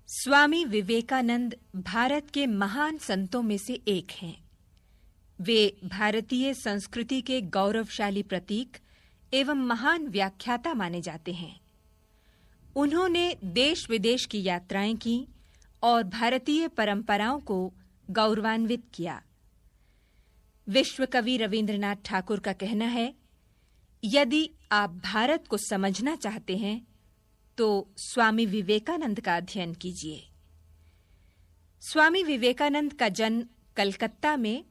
स्वामी विवेकानंद भारत के महान संतों में से एक हैं। वे भारतीय संस्कृति के गौरवशाली प्रतीक एवं महान व्याख्याता माने जाते हैं। उन्होंने देश-विदेश की यात्राएं की और भारतीय परंपराओं को गौरवान्वित किया। विश्व कवि रविंद्रनाथ ठाकुर का कहना है, यदि आप भारत को समझना चाहते हैं तो स्वामी विवेकानंद का अध्ययन कीजिए। स्वामी विवेकानंद का जन्म कलकत्ता में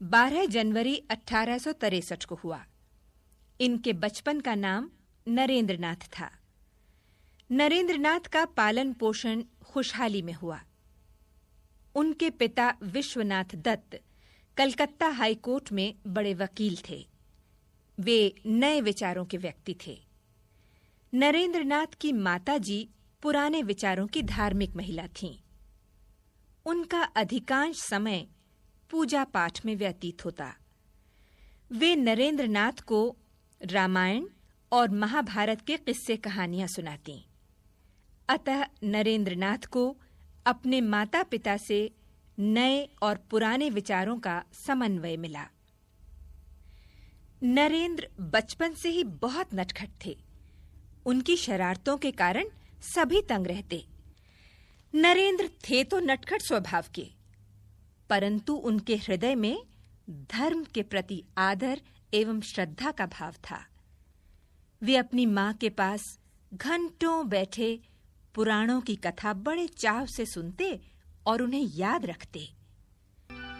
12 जनवरी 1863 को हुआ। इनके बचपन का नाम नरेंद्रनाथ था। नरेंद्रनाथ का पालन पोषण खुशहाली में हुआ। उनके पिता विश्वनाथ दत्त कलकत्ता हाई कोर्ट में बड़े वकील थे। वे नए विचारों के व्यक्ति थे। नरेंद्रनाथ की माताजी पुराने विचारों की धार्मिक महिला थीं। उनका अधिकांश समय पूजा पाठ में व्यतीत होता। वे नरेंद्रनाथ को रामायण और महाभारत के किस्से कहानियां सुनातीं। अतः नरेंद्रनाथ को अपने माता-पिता से नए और पुराने विचारों का समन्वय मिला। नरेंद्र बचपन से ही बहुत नटखट थे। उनकी शरारतों के कारण सभी तंग रहते। नरेंद्र थे तो नटखट स्वभाव के, परंतु उनके हृदय में धर्म के प्रति आदर एवं श्रद्धा का भाव था। वे अपनी मां के पास घंटों बैठे पुराणों की कथा बड़े चाव से सुनते और उन्हें याद रखते।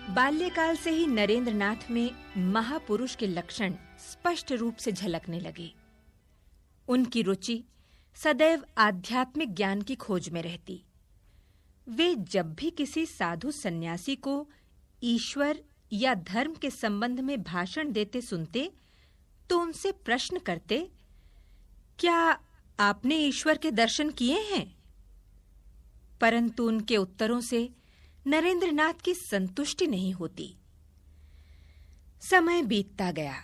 बाल्यकाल से ही नरेंद्रनाथ में महापुरुष के लक्षण स्पष्ट रूप से झलकने लगे। उनकी रुचि सदैव आध्यात्मिक ज्ञान की खोज में रहती। वे जब भी किसी साधु सन्यासी को ईश्वर या धर्म के संबंध में भाषण देते सुनते तो उनसे प्रश्न करते, क्या आपने ईश्वर के दर्शन किए हैं? परंतु उनके उत्तरों से नरेंद्रनाथ की संतुष्टि नहीं होती। समय बीतता गया।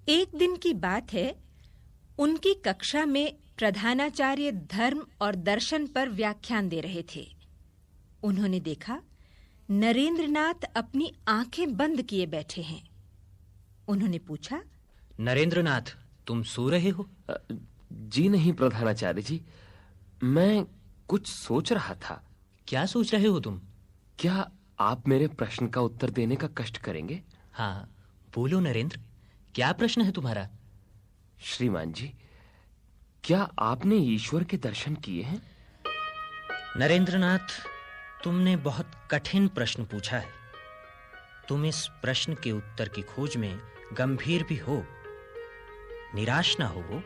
एक दिन की बात है, उनकी कक्षा में प्रधानाचार्य धर्म और दर्शन पर व्याख्यान दे रहे थे। उन्होंने देखा नरेंद्रनाथ अपनी आंखें बंद किए बैठे हैं। उन्होंने पूछा, नरेंद्रनाथ, तुम सो रहे हो? जी नहीं प्रधानाचार्य जी, मैं कुछ सोच रहा था। क्या सोच रहे हो तुम? क्या आप मेरे प्रश्न का उत्तर देने का कष्ट करेंगे? हाँ, बोलो नरेंद्र, क्या प्रश्न है तुम्हारा? श्रीमान जी, क्या आपने ईश्वर के दर्शन किए हैं? नरेंद्रनाथ, तुमने बहुत कठिन प्रश्न पूछा है। तुम इस प्रश्न के उत्तर की खोज में गंभीर भी हो। निराश ना हो।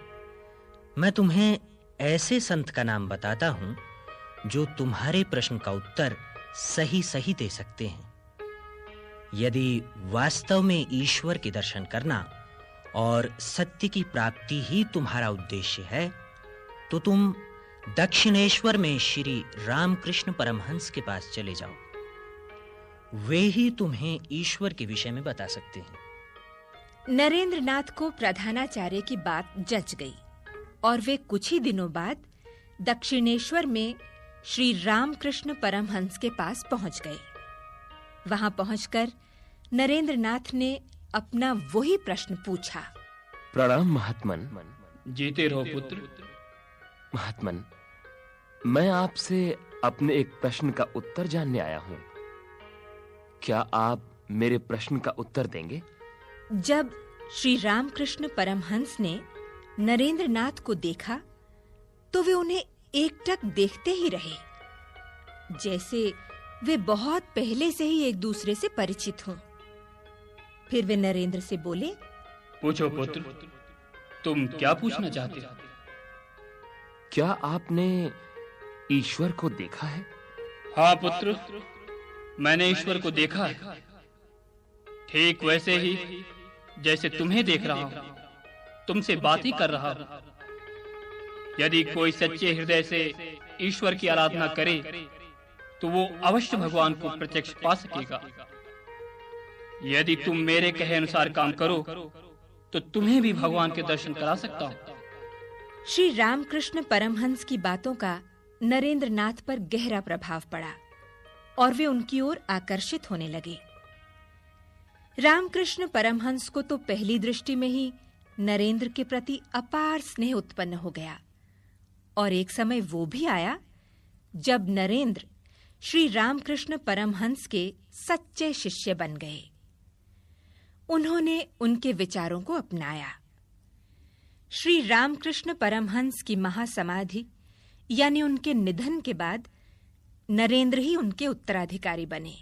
मैं तुम्हें ऐसे संत का नाम बताता हूं जो तुम्हारे प्रश्न का उत्तर सही दे सकते हैं। यदि वास्तव में ईश्वर के दर्शन करना और सत्य की प्राप्ति ही तुम्हारा उद्देश्य है, तो तुम दक्षिणेश्वर में श्री रामकृष्ण परमहंस के पास चले जाओ। वे ही तुम्हें ईश्वर के विषय में बता सकते हैं। नरेंद्रनाथ को प्रधानाचार्य की बात जच गई और वे कुछ ही दिनों बाद दक्षिणेश्वर में श्री रामकृष्ण परमहंस के पास पहुंच गए। वहां पहुंचकर नरेंद्रनाथ ने अपना वही प्रश्न पूछा। प्रणाम महात्मन। जीते रहो पुत्र। महात्मन, मैं आपसे अपने एक प्रश्न का उत्तर जानने आया हूं। क्या आप मेरे प्रश्न का उत्तर देंगे? जब श्री रामकृष्ण परमहंस ने नरेंद्रनाथ को देखा तो वे उन्हें एकटक देखते ही रहे, जैसे वे बहुत पहले से ही एक दूसरे से परिचित हों। फिर वे नरेंद्र से बोले, पूछो पुत्र, तुम क्या पूछना चाहते हो? क्या आपने ईश्वर को देखा है? हाँ पुत्र, मैंने ईश्वर को देखा है। ठीक वैसे ही जैसे तुम्हें देख रहा हूं, तुमसे बात ही कर रहा हूं। यदि कोई सच्चे हृदय से ईश्वर की आराधना करे तो वो अवश्य भगवान को प्रत्यक्ष पा सकेगा। यदि तुम मेरे कहे अनुसार काम करो तो तुम्हें भी भगवान के दर्शन करा सकता हूं। श्री रामकृष्ण परमहंस की बातों का नरेंद्र नाथ पर गहरा प्रभाव पड़ा और वे उनकी ओर आकर्षित होने लगे। रामकृष्ण परमहंस को तो पहली दृष्टि में ही नरेंद्र के प्रति अपार स्नेह उत्पन्न हो गया और एक समय वो भी आया जब नरेंद्र श्री रामकृष्ण परमहंस के सच्चे शिष्य बन गए। उन्होंने उनके विचारों को अपनाया। श्री रामकृष्ण परमहंस की महासमाधि यानी उनके निधन के बाद नरेंद्र ही उनके उत्तराधिकारी बने।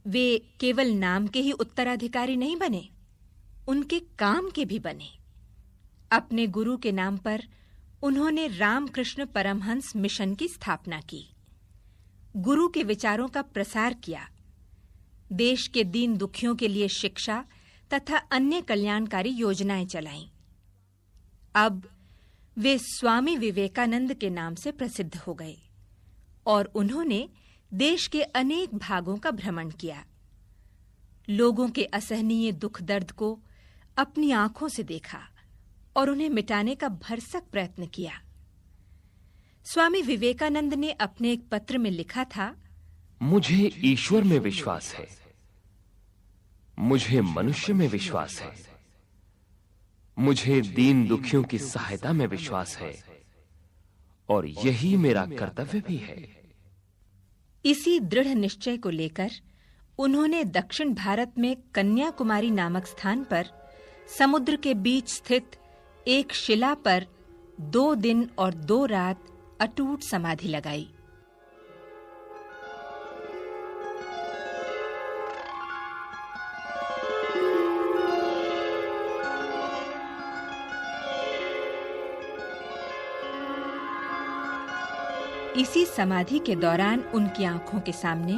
वे केवल नाम के ही उत्तराधिकारी नहीं बने, उनके काम के भी बने। अपने गुरु के नाम पर उन्होंने रामकृष्ण परमहंस मिशन की स्थापना की, गुरु के विचारों का प्रसार किया, देश के दीन दुखियों के लिए शिक्षा तथा अन्य कल्याणकारी योजनाएं चलाईं। अब वे स्वामी विवेकानंद के नाम से प्रसिद्ध हो गए और उन्होंने देश के अनेक भागों का भ्रमण किया। लोगों के असहनीय दुख दर्द को अपनी आंखों से देखा और उन्हें मिटाने का भरसक प्रयत्न किया। स्वामी विवेकानंद ने अपने एक पत्र में लिखा था, मुझे ईश्वर में विश्वास है, मुझे मनुष्य में विश्वास है, मुझे दीन दुखियों की सहायता में विश्वास है और यही मेरा कर्तव्य भी है। इसी दृढ़ निश्चय को लेकर उन्होंने दक्षिण भारत में कन्याकुमारी नामक स्थान पर समुद्र के बीच स्थित एक शिला पर 2 दिन और 2 रात अटूट समाधि लगाई। इसी समाधि के दौरान उनकी आंखों के सामने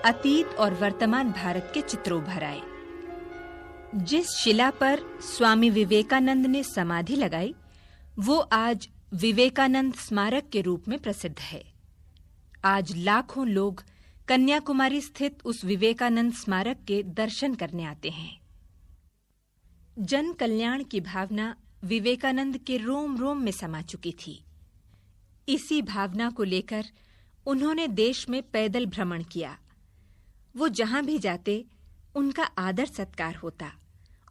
अतीत और वर्तमान भारत के चित्र उभर आए। जिस शिला पर स्वामी विवेकानंद ने समाधि लगाई, वो आज विवेकानंद स्मारक के रूप में प्रसिद्ध है। आज लाखों लोग कन्याकुमारी स्थित उस विवेकानंद स्मारक के दर्शन करने आते हैं। जन कल्याण की भावना विवेकानंद के रोम रोम में समा चुकी थी। इसी भावना को लेकर उन्होंने देश में पैदल भ्रमण किया। वो जहां भी जाते उनका आदर सत्कार होता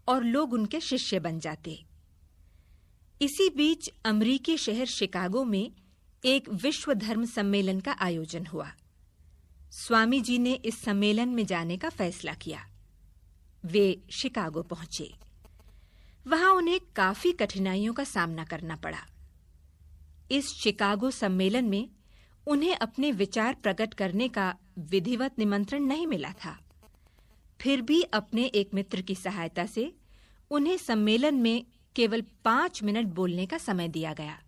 और लोग उनके शिष्य बन जाते। इसी बीच अमेरिकी शहर शिकागो में एक विश्व धर्म सम्मेलन का आयोजन हुआ। स्वामी जी ने इस सम्मेलन में जाने का फैसला किया। वे शिकागो पहुंचे। वहां उन्हें काफी कठिनाइयों का सामना करना पड़ा। इस शिकागो सम्मेलन में उन्हें अपने विचार प्रकट करने का विधिवत निमंत्रण नहीं मिला था। फिर भी अपने एक मित्र की सहायता से उन्हें सम्मेलन में केवल 5 मिनट बोलने का समय दिया गया,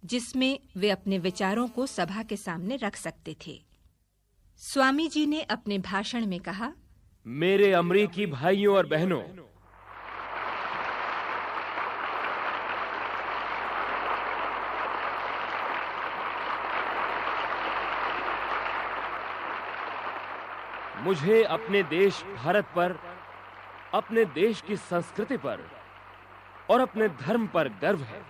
जिसमें वे अपने विचारों को सभा के सामने रख सकते थे। स्वामी जी ने अपने भाषण में कहा, मेरे अमेरिकी भाइयों और बहनों, मुझे अपने देश भारत पर, अपने देश की संस्कृति पर और अपने धर्म पर गर्व है।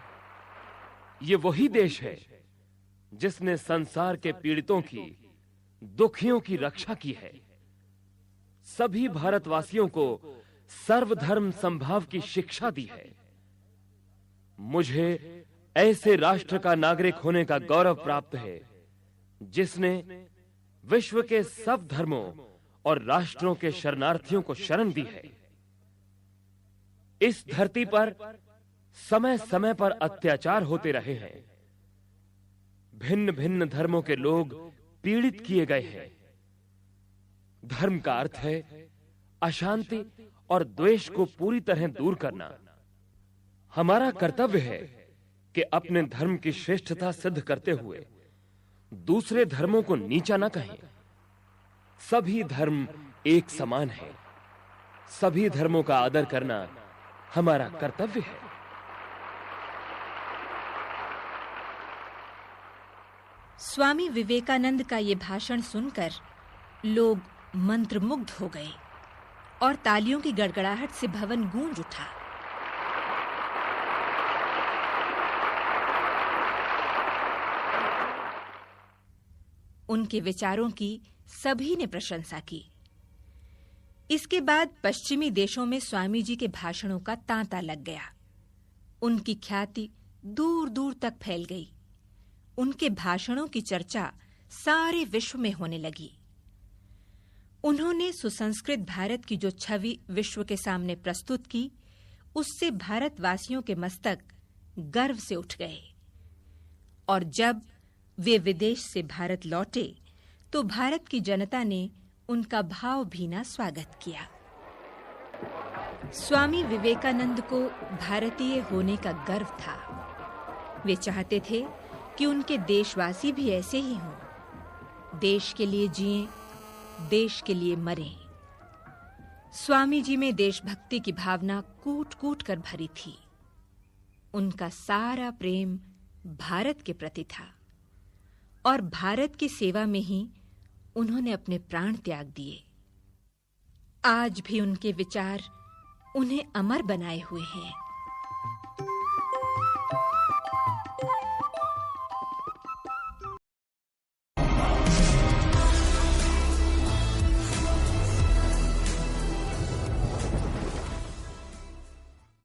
ये वही देश है जिसने संसार के पीड़ितों की, दुखियों की रक्षा की है। सभी भारतवासियों को सर्वधर्म समभाव की शिक्षा दी है। मुझे ऐसे राष्ट्र का नागरिक होने का गौरव प्राप्त है जिसने विश्व के सब धर्मों और राष्ट्रों के शरणार्थियों को शरण दी है। इस धरती पर समय समय पर अत्याचार होते रहे हैं। भिन्न भिन्न धर्मों के लोग पीड़ित किए गए हैं। धर्म का अर्थ है अशांति और द्वेष को पूरी तरह दूर करना। हमारा कर्तव्य है कि अपने धर्म की श्रेष्ठता सिद्ध करते हुए दूसरे धर्मों को नीचा न कहें। सभी धर्म एक समान हैं। सभी धर्मों का आदर करना हमारा कर्तव्य है। स्वामी विवेकानंद का ये भाषण सुनकर लोग मंत्रमुग्ध हो गए और तालियों की गड़गड़ाहट से भवन गूंज उठा। उनके विचारों की सभी ने प्रशंसा की। इसके बाद पश्चिमी देशों में स्वामी जी के भाषणों का तांता लग गया। उनकी ख्याति दूर-दूर तक फैल गई। उनके भाषणों की चर्चा सारे विश्व में होने लगी। उन्होंने सुसंस्कृत भारत की जो छवि विश्व के सामने प्रस्तुत की, उससे भारतवासियों के मस्तक गर्व से उठ गए। और जब वे विदेश से भारत लौटे, तो भारत की जनता ने उनका भावभीना स्वागत किया। स्वामी विवेकानंद को भारतीय होने का गर्व था। वे चाहते थे कि उनके देशवासी भी ऐसे ही हों, देश के लिए जिएं, देश के लिए मरें। स्वामी जी में देशभक्ति की भावना कूट-कूट कर भरी थी। उनका सारा प्रेम भारत के प्रति था और भारत की सेवा में ही उन्होंने अपने प्राण त्याग दिए। आज भी उनके विचार उन्हें अमर बनाए हुए हैं।